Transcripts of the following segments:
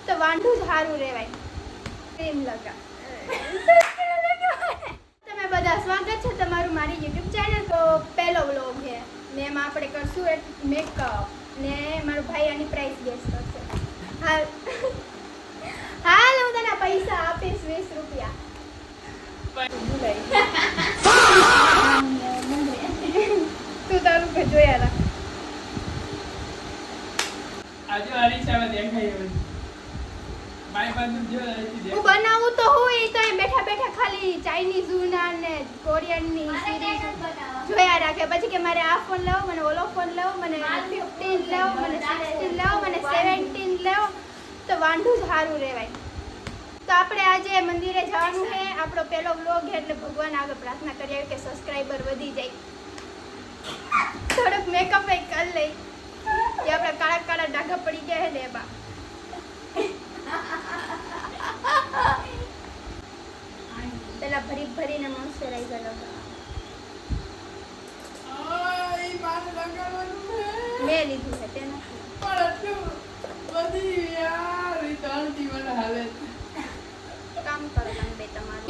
તો વાંઢું જ સારું રહેવાય. ક્રીમ લગા. તમે બધા સ્વાગત છે તમારું મારી YouTube ચેનલ. તો પહેલો વ્લોગ છે ને એમાં આપણે કરશું એક મેકઅપ ને મારો ભાઈ આની પ્રાઇસ ગેસ કરશે. હાલ હું તને પૈસા આપીશ 20 રૂપિયા. તું તારું કે જોયા રાખ. આજે અરીસામાં દેખાય એવું મારી બાજુ જો અહીંથી હું બનાવું તો હું એ તો બેઠા બેઠા ખાલી ચાઇનીઝ ઉના ને કોરિયન ની સિરીઝ જોયા રાખે. પછી કે મારે આ ફોન લેવો, મને ઓલો ફોન લેવો, મને 15 લેવો, મને 16 લેવો, મને 17 લેવો. તો વાંઢું જ સારું રહેવાય. તો આપણે આજે મંદિરે જવાનું છે. આપણો પહેલો વ્લોગ છે એટલે ભગવાન આગળ પ્રાર્થના કરીએ કે સબસ્ક્રાઇબર વધી જાય. થોડોક મેકઅપ કરી લઈ. એ આપણે કાળા કાળા ડાઘા પડી ગયા છે ને એમાં. પેલા ભરીને મોઇશ્ચરાઇઝર લગાવવાનું. મેં લીધું છે તે નથી. કામ કરો બે તમારું.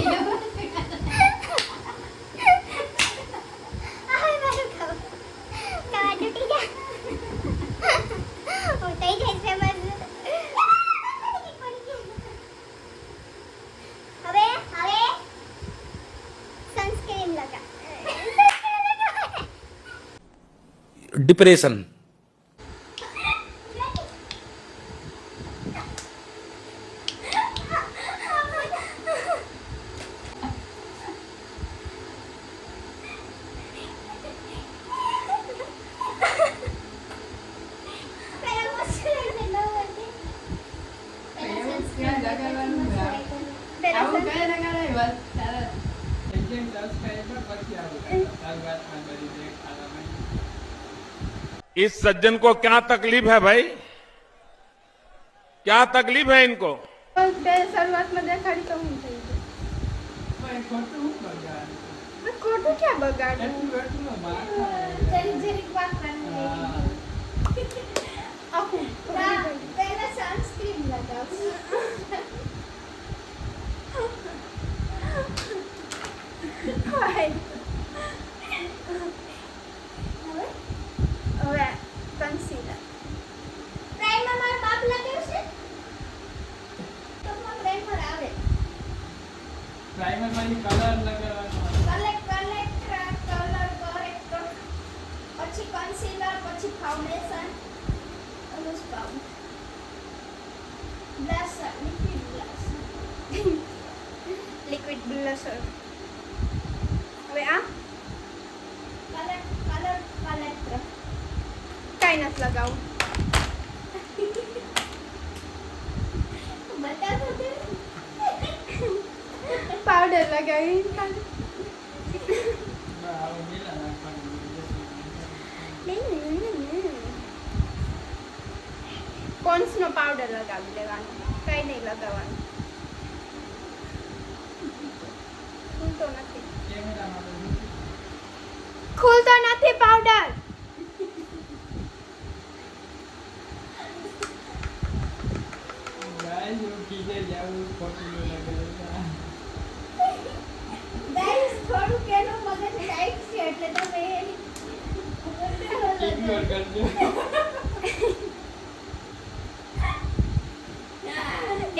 डिप्रेशन इस सज्जन को क्या तकलीफ है भाई, क्या तकलीफ है इनको? શરૂઆત માં દેખાડી તો હું થઈ ગઈ. ખોટું ક્યાં બગાડ્યું? જરીક વાત કરવાની. આખું પહેલા સનસ્ક્રીન લગાવ. હવે કન્સીલર. પ્રાઇમર મારા બાપ લગાવ્યું છે તો પ્રાઇમર આવે. પ્રાઇમર માં કલર લગાવવાનો, કલર કરેક્ટર, પછી કન્સીલર, પછી ફાઉન્ડેશન, અનુસ પાઉડર, બ્લશર, લિક્વિડ બ્લશર. હવે આ કલર કાઈ નથી લગાવું. પાવડર લગાવી પોન્સ નો પાવડર લગાવી લેવાનો. કઈ નહીં લગાવવાનું. ખુલતો નથી પાવડર. ગાઈસ થોડું કેનો મગજ ટાઈટ છે એટલે તમે ઇગ્નોર કરજો.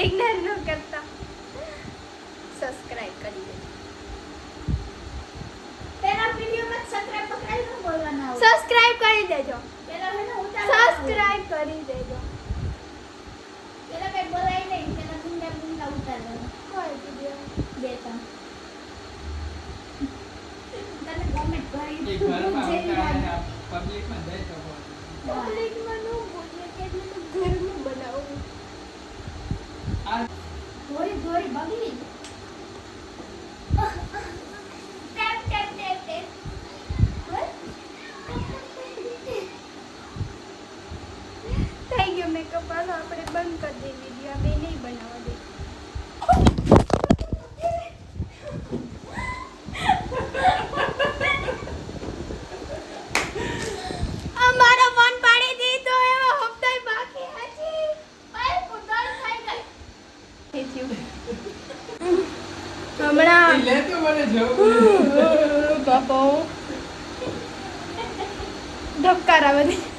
ઇગ્નોર ન કરતા. સબસ્ક્રાઇબ કરી દેજો. પેલા વિડિયોમાં સબસ્ક્રાઇબ પકડાઈ ન બોલવાના હોય. સબસ્ક્રાઇબ કરી દેજો. પેલા મને ઉતાર સબસ્ક્રાઇબ કરી દેજો. પેલા કઈ બોલાય નહીં. પેલા ગુંડા ઉતાર દેજો. કોઈ વિડિયો દેતા. તને કમેન્ટ કરી એક ઘરમાં આવતા પબ્લિકમાં જાય તો પબ્લિકમાં નો બોલીએ કે એટલે તો ઘરનું બનાવું. આ ધોરી બગડી. થઈ ગયો મેકઅપ. હાલો આપણે બંધ કરી દઈએ વિડીયો. અમે નહીં બનાવવા દે. અમારો ફોન પાડી દીધો. એવો હપ્તા બાકી હતી. ભાઈ પુતળ થઈ ગયો. મને જોવું બાપો ધબકારા બધી